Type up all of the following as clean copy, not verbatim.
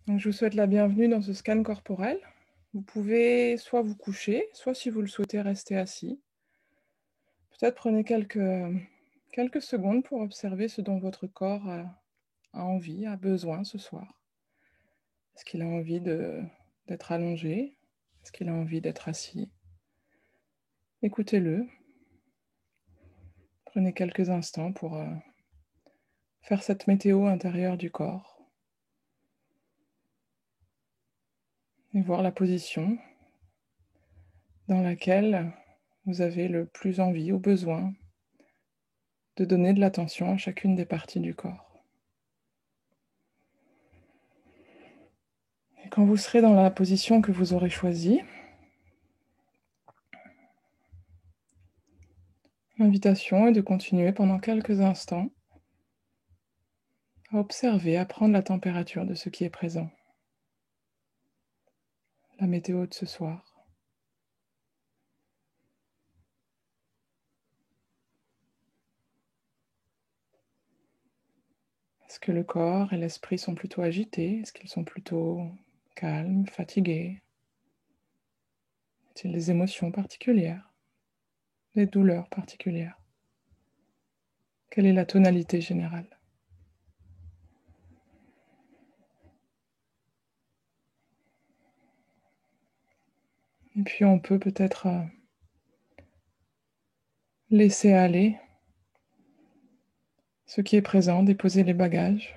Donc, je vous souhaite la bienvenue dans ce scan corporel. Vous pouvez soit vous coucher, soit si vous le souhaitez rester assis. Peut-être prenez quelques secondes pour observer ce dont votre corps a envie, a besoin ce soir. Est-ce qu'il a envie d'être allongé? Est-ce qu'il a envie d'être assis? Écoutez-le. Prenez quelques instants pour faire cette météo intérieure du corps et voir la position dans laquelle vous avez le plus envie ou besoin de donner de l'attention à chacune des parties du corps. Et quand vous serez dans la position que vous aurez choisie, l'invitation est de continuer pendant quelques instants à observer, à prendre la température de ce qui est présent, la météo de ce soir. Est-ce que le corps et l'esprit sont plutôt agités? Est-ce qu'ils sont plutôt calmes, fatigués? Y a-t-il des émotions particulières, des douleurs particulières? Quelle est la tonalité générale? Et puis on peut peut-être laisser aller ce qui est présent, déposer les bagages,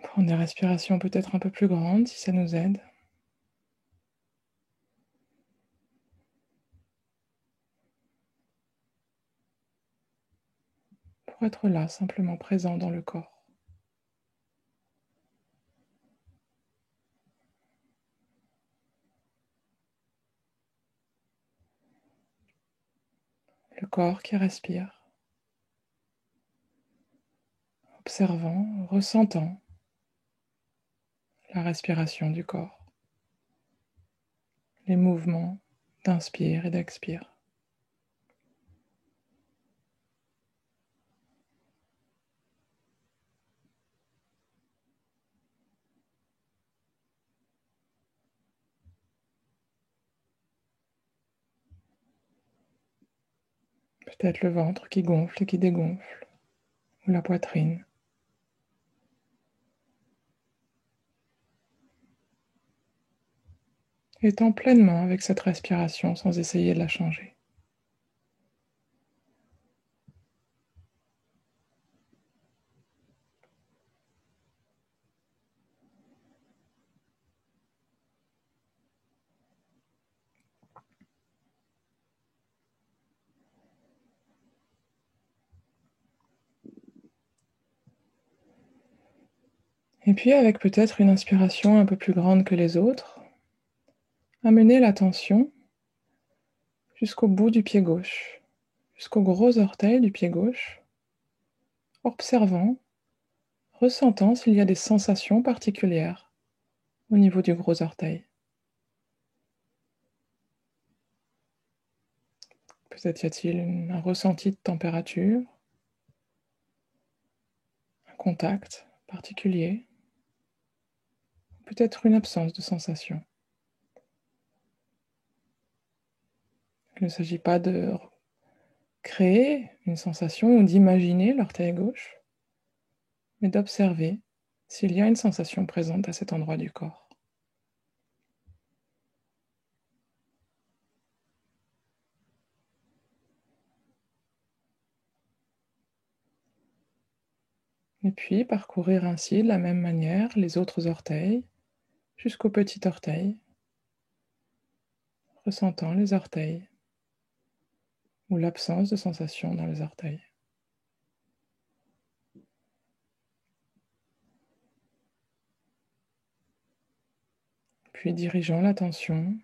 prendre des respirations peut-être un peu plus grandes si ça nous aide. Pour être là, simplement présent dans le corps. Le corps qui respire, observant, ressentant la respiration du corps, les mouvements d'inspire et d'expire. Peut-être le ventre qui gonfle et qui dégonfle, ou la poitrine. Étant pleinement avec cette respiration sans essayer de la changer. Et puis avec peut-être une inspiration un peu plus grande que les autres, amenez l'attention jusqu'au bout du pied gauche, jusqu'au gros orteil du pied gauche, observant, ressentant s'il y a des sensations particulières au niveau du gros orteil. Peut-être y a-t-il un ressenti de température, un contact particulier, peut-être une absence de sensation. Il ne s'agit pas de créer une sensation ou d'imaginer l'orteil gauche, mais d'observer s'il y a une sensation présente à cet endroit du corps. Et puis parcourir ainsi de la même manière les autres orteils jusqu'au petit orteil, ressentant les orteils ou l'absence de sensation dans les orteils. Puis dirigeant l'attention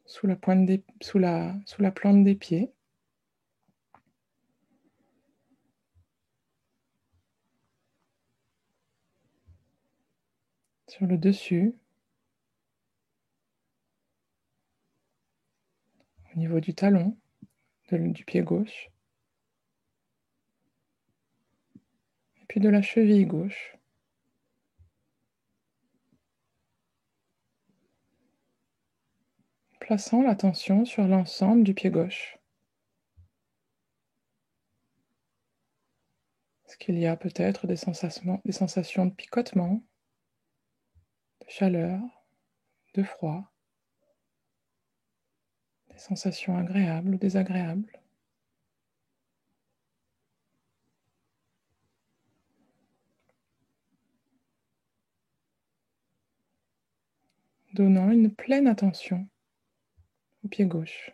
sous la plante des pieds, sur le dessus, au niveau du talon du pied gauche, et puis de la cheville gauche. Plaçant l'attention sur l'ensemble du pied gauche. Est-ce qu'il y a peut-être des sensations de picotement, de chaleur, de froid, des sensations agréables ou désagréables? Donnant une pleine attention au pied gauche.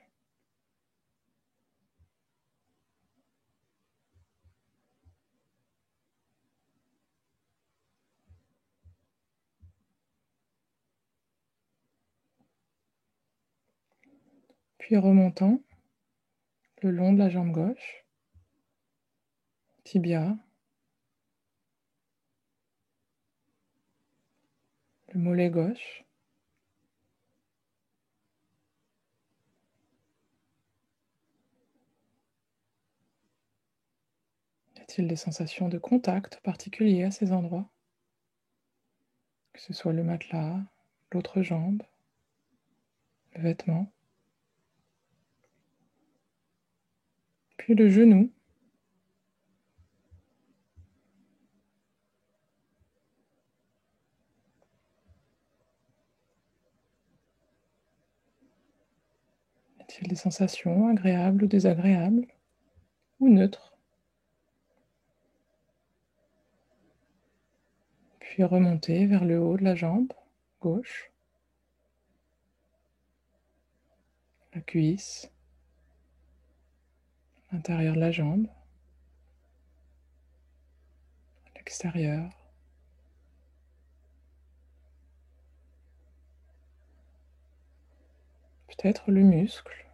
Puis remontant le long de la jambe gauche, tibia, le mollet gauche, y a-t-il des sensations de contact particuliers à ces endroits? Que ce soit le matelas, l'autre jambe, le vêtement, puis le genou, y a-t-il des sensations agréables ou désagréables, ou neutres? Puis remonter vers le haut de la jambe gauche, la cuisse, l'intérieur de la jambe, l'extérieur, peut-être le muscle,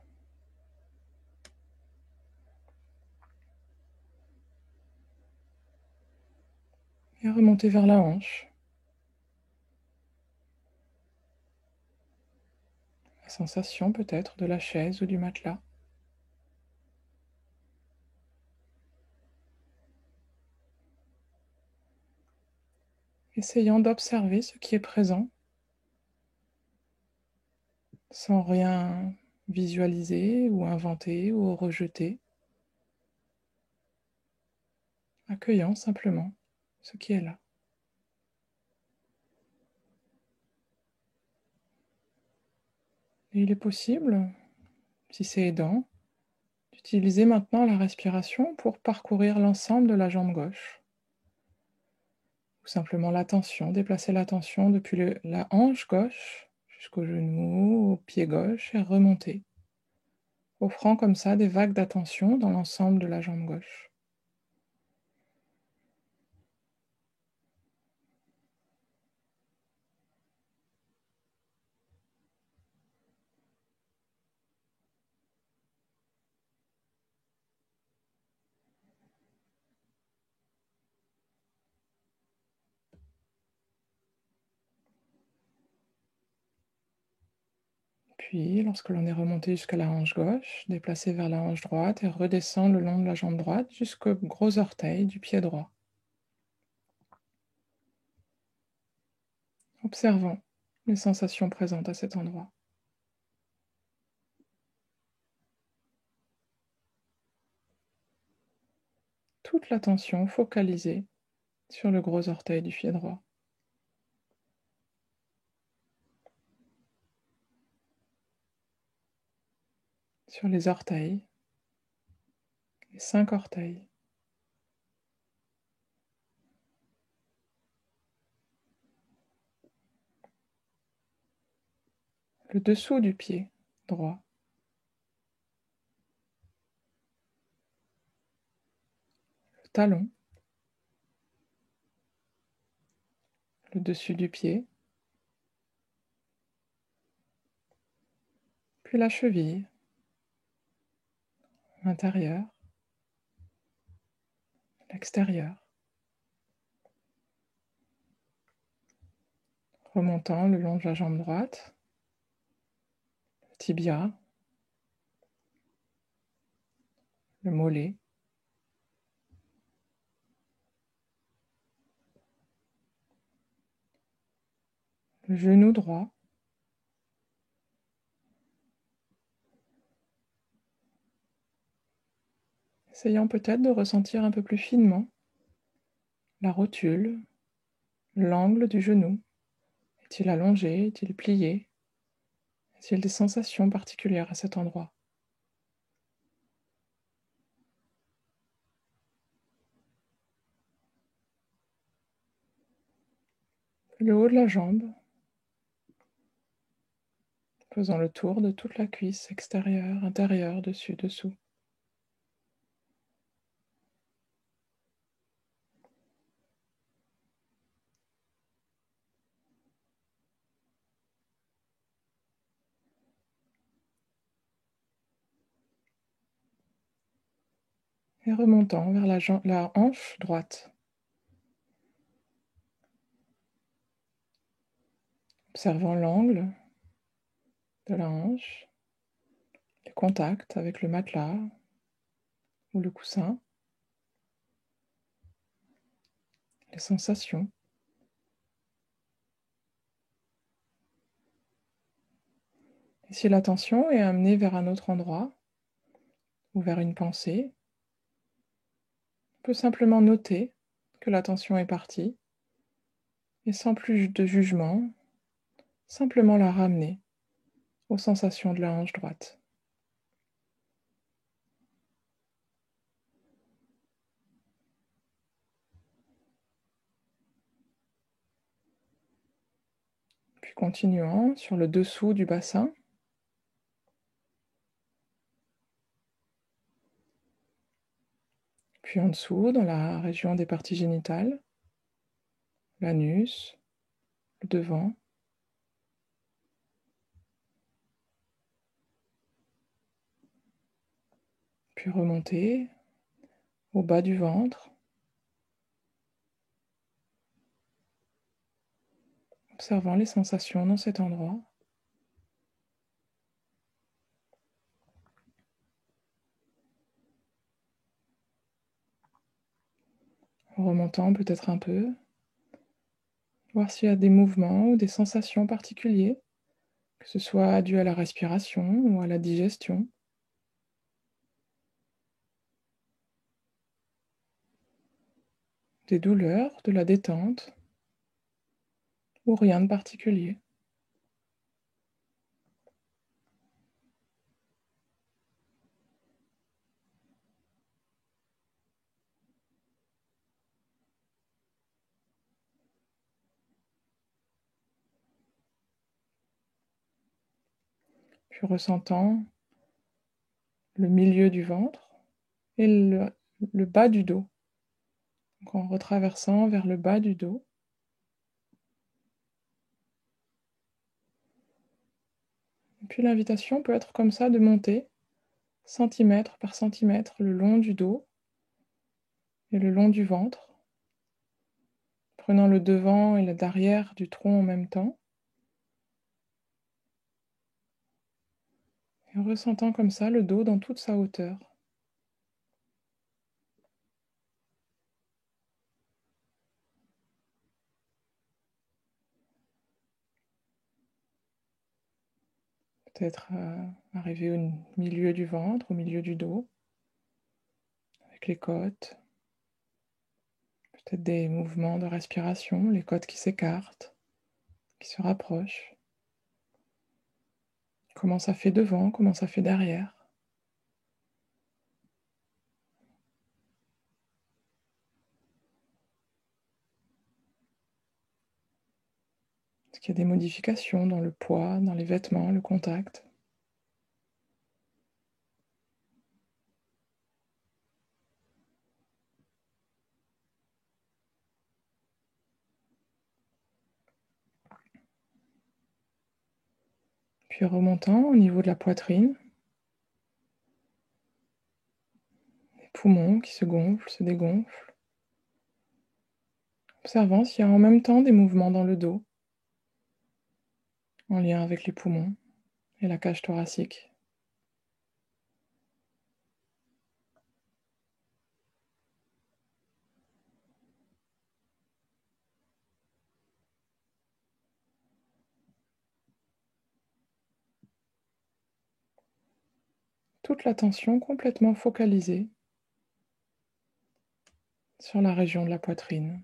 et remonter vers la hanche, la sensation peut-être de la chaise ou du matelas. Essayant d'observer ce qui est présent, sans rien visualiser ou inventer ou rejeter, accueillant simplement ce qui est là. Et il est possible, si c'est aidant, d'utiliser maintenant la respiration pour parcourir l'ensemble de la jambe gauche. Ou simplement l'attention, déplacer l'attention depuis la hanche gauche jusqu'au genou, au pied gauche et remonter, offrant comme ça des vagues d'attention dans l'ensemble de la jambe gauche. Puis, lorsque l'on est remonté jusqu'à la hanche gauche, déplacer vers la hanche droite et redescendre le long de la jambe droite jusqu'au gros orteil du pied droit. Observant les sensations présentes à cet endroit. Toute l'attention focalisée sur le gros orteil du pied droit. Sur les orteils, les 5 orteils. Le dessous du pied droit. Le talon. Le dessus du pied. Puis la cheville. L'intérieur. L'extérieur. Remontant le long de la jambe droite. Le tibia. Le mollet. le genou droit. Essayant peut-être de ressentir un peu plus finement la rotule, l'angle du genou. Est-il allongé? Est-il plié? Est-il des sensations particulières à cet endroit? Le haut de la jambe, faisant le tour de toute la cuisse extérieure, intérieure, dessus, dessous. Et remontant vers la hanche droite. Observant l'angle de la hanche, les contacts avec le matelas ou le coussin, les sensations. Et si l'attention est amenée vers un autre endroit ou vers une pensée, on peut simplement noter que l'attention est partie et sans plus de jugement, simplement la ramener aux sensations de la hanche droite. Puis continuant sur le dessous du bassin, puis en dessous dans la région des parties génitales, l'anus, le devant, puis remonter au bas du ventre, observant les sensations dans cet endroit. En remontant peut-être un peu, voir s'il y a des mouvements ou des sensations particuliers, que ce soit dû à la respiration ou à la digestion. Des douleurs, de la détente, ou rien de particulier. Puis ressentant le milieu du ventre et le bas du dos. Donc en retraversant vers le bas du dos. Et puis l'invitation peut être comme ça de monter centimètre par centimètre le long du dos et le long du ventre, prenant le devant et le derrière du tronc en même temps, et ressentant comme ça le dos dans toute sa hauteur. Peut-être arriver au milieu du ventre, au milieu du dos, avec les côtes. Peut-être des mouvements de respiration, les côtes qui s'écartent, qui se rapprochent. Comment ça fait devant, comment ça fait derrière. Est-ce qu'il y a des modifications dans le poids, dans les vêtements, le contact? Puis remontant au niveau de la poitrine, les poumons qui se gonflent, se dégonflent. Observant s'il y a en même temps des mouvements dans le dos, en lien avec les poumons et la cage thoracique. toute l'attention complètement focalisée sur la région de la poitrine,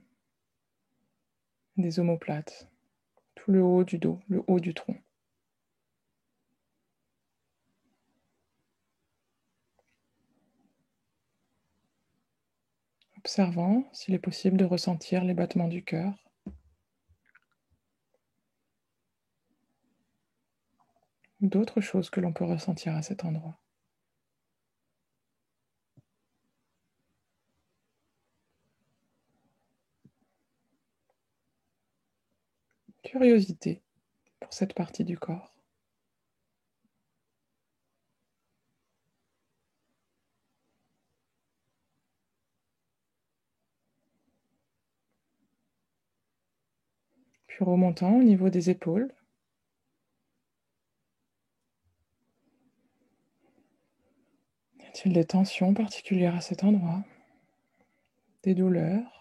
des omoplates, tout le haut du dos, le haut du tronc. Observant s'il est possible de ressentir les battements du cœur. Ou d'autres choses que l'on peut ressentir à cet endroit. Curiosité pour cette partie du corps. Puis remontant au niveau des épaules. Y a-t-il des tensions particulières à cet endroit? Des douleurs?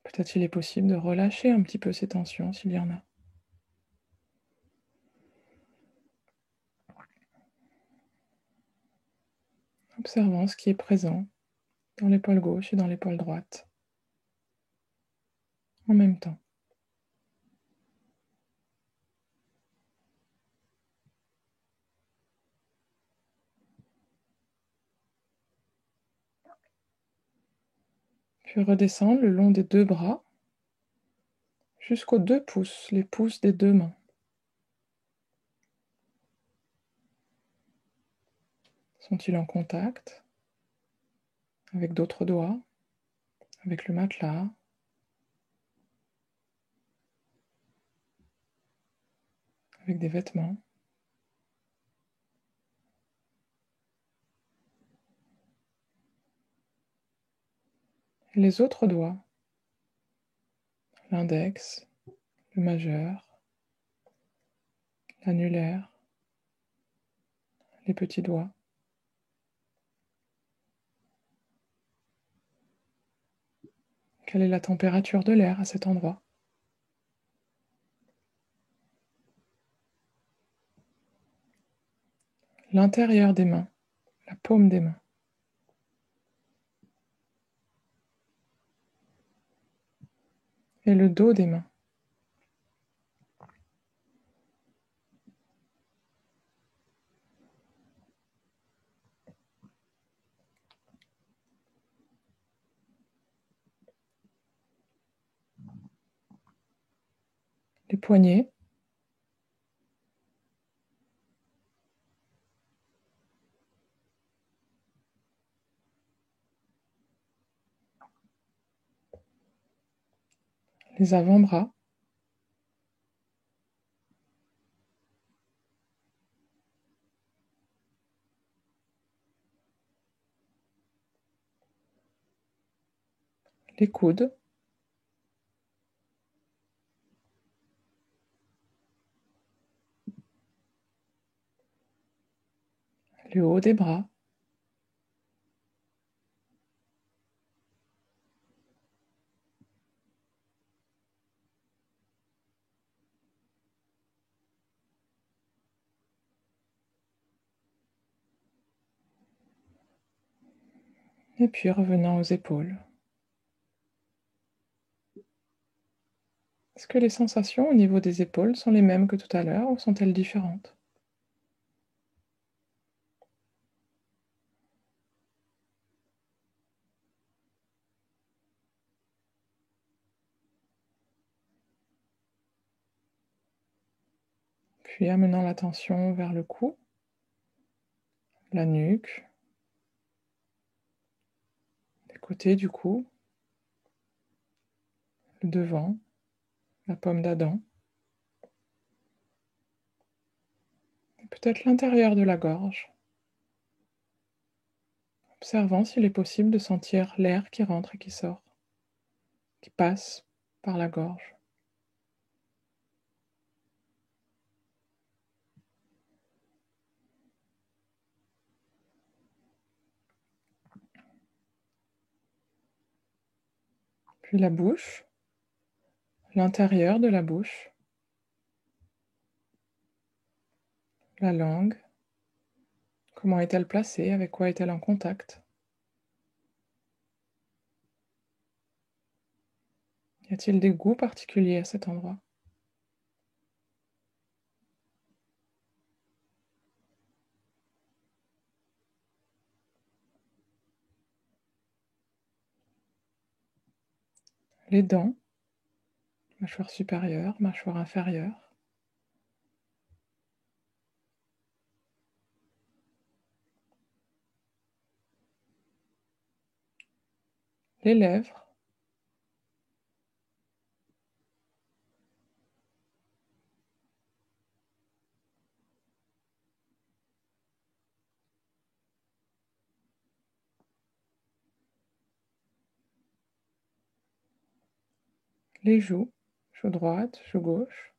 Peut-être il est possible de relâcher un petit peu ces tensions s'il y en a. Observant ce qui est présent dans l'épaule gauche et dans l'épaule droite en même temps. Puis redescendre le long des deux bras jusqu'aux 2 pouces, les pouces des deux mains. Sont-ils en contact avec d'autres doigts, avec le matelas, avec des vêtements? Et les autres doigts, l'index, le majeur, l'annulaire, les petits doigts. Quelle est la température de l'air à cet endroit? L'intérieur des mains, la paume des mains. Et le dos des mains. Les poignets. Les avant-bras. Les coudes. Le haut des bras. Et puis revenant aux épaules. Est-ce que les sensations au niveau des épaules sont les mêmes que tout à l'heure ou sont-elles différentes? Puis amenant l'attention vers le cou, la nuque, les côtés du cou, le devant, la pomme d'Adam, et peut-être l'intérieur de la gorge, observant s'il est possible de sentir l'air qui rentre et qui sort, qui passe par la gorge. Puis la bouche, l'intérieur de la bouche, la langue, Comment est-elle placée? Avec quoi est-elle en contact? Y a-t-il des goûts particuliers à cet endroit? Les dents, mâchoire supérieure, mâchoire inférieure. Les lèvres, les joues, joue droite, joue gauche.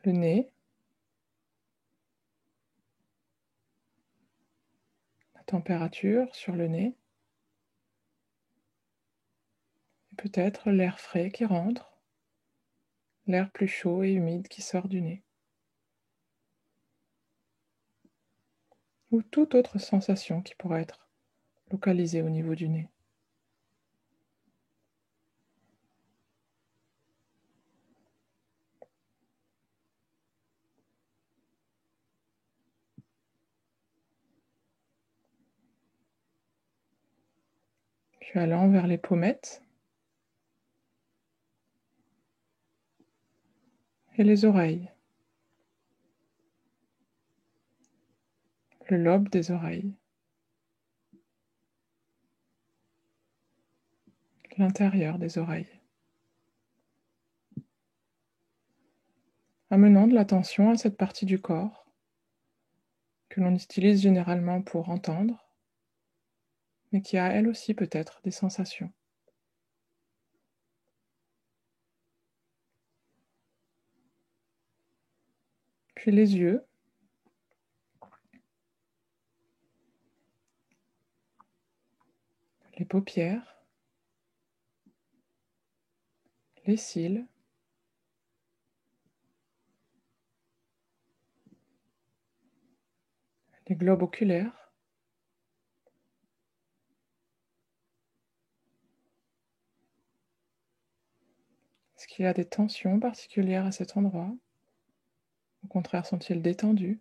Le nez, la température sur le nez, et peut-être l'air frais qui rentre, l'air plus chaud et humide qui sort du nez. Ou toute autre sensation qui pourrait être localisée au niveau du nez. Puis allant vers les pommettes et les oreilles, le lobe des oreilles, l'intérieur des oreilles. Amenant de l'attention à cette partie du corps que l'on utilise généralement pour entendre, mais qui a elle aussi peut-être des sensations. Puis les yeux, les paupières, les cils, les globes oculaires, est-ce qu'il y a des tensions particulières à cet endroit? Au contraire, sont-ils détendus?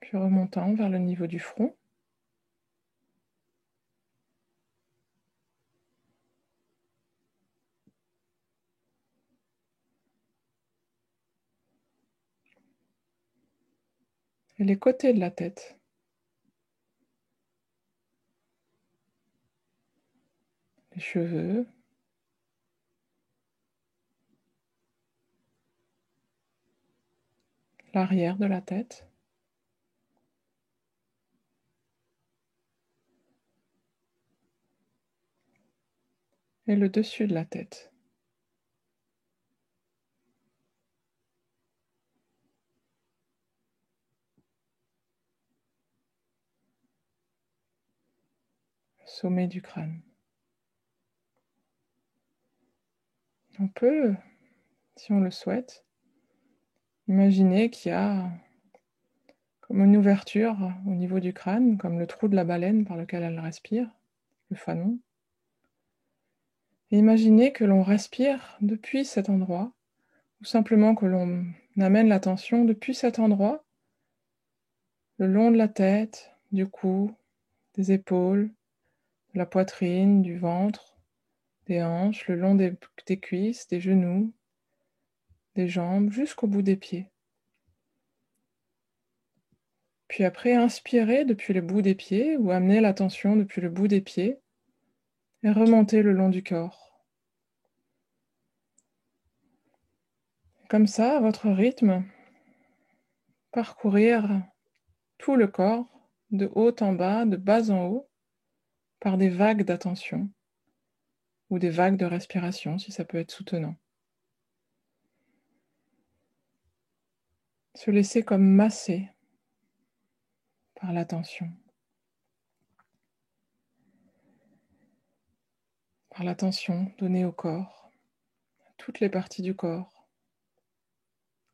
Puis remontant vers le niveau du front, et les côtés de la tête, les cheveux, l'arrière de la tête, et le dessus de la tête. Sommet du crâne. On peut, si on le souhaite, imaginer qu'il y a comme une ouverture au niveau du crâne, comme le trou de la baleine par lequel elle respire, le fanon. Et imaginez que l'on respire depuis cet endroit, ou simplement que l'on amène l'attention depuis cet endroit, le long de la tête, du cou, des épaules, de la poitrine, du ventre, des hanches, le long des cuisses, des genoux, des jambes, jusqu'au bout des pieds. Puis après, inspirez depuis le bout des pieds ou amenez l'attention depuis le bout des pieds et remontez le long du corps. Comme ça, à votre rythme, parcourir tout le corps, de haut en bas, de bas en haut, par des vagues d'attention ou des vagues de respiration si ça peut être soutenant. Se laisser comme masser par l'attention. Par l'attention donnée au corps, à toutes les parties du corps,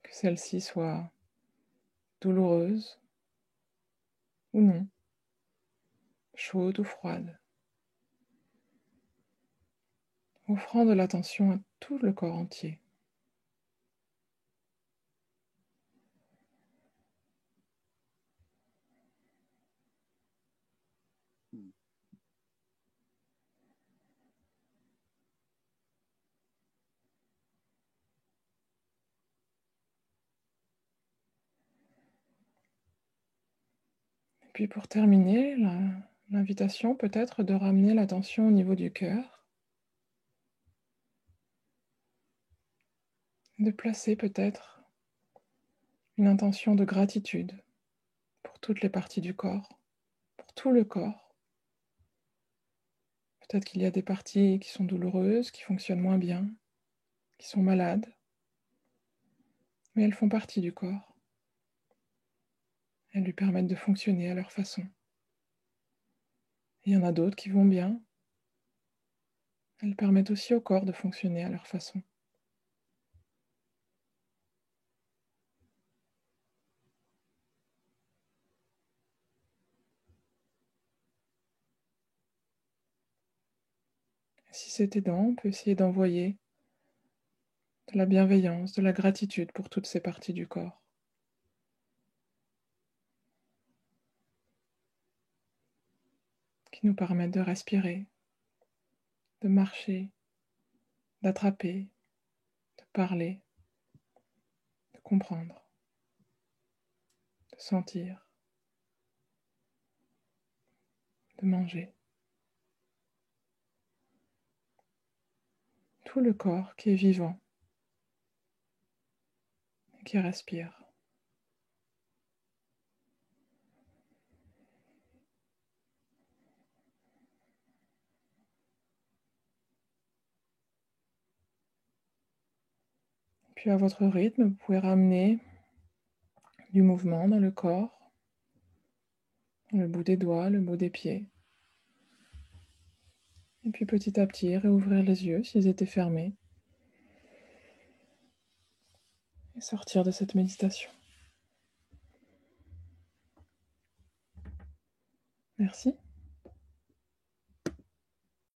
que celles-ci soient douloureuses ou non, chaudes ou froides, offrant de l'attention à tout le corps entier. Et puis pour terminer, l'invitation peut être de ramener l'attention au niveau du cœur, de placer peut-être une intention de gratitude pour toutes les parties du corps, pour tout le corps. Peut-être qu'il y a des parties qui sont douloureuses, qui fonctionnent moins bien, qui sont malades, mais elles font partie du corps. Elles lui permettent de fonctionner à leur façon. Il y en a d'autres qui vont bien. Elles permettent aussi au corps de fonctionner à leur façon. Et si c'est aidant, on peut essayer d'envoyer de la bienveillance, de la gratitude pour toutes ces parties du corps. Qui nous permettent de respirer, de marcher, d'attraper, de parler, de comprendre, de sentir, de manger. Tout le corps qui est vivant et qui respire. Puis à votre rythme, vous pouvez ramener du mouvement dans le corps, dans le bout des doigts, le bout des pieds. Et puis petit à petit, réouvrir les yeux s'ils étaient fermés. Et sortir de cette méditation. Merci.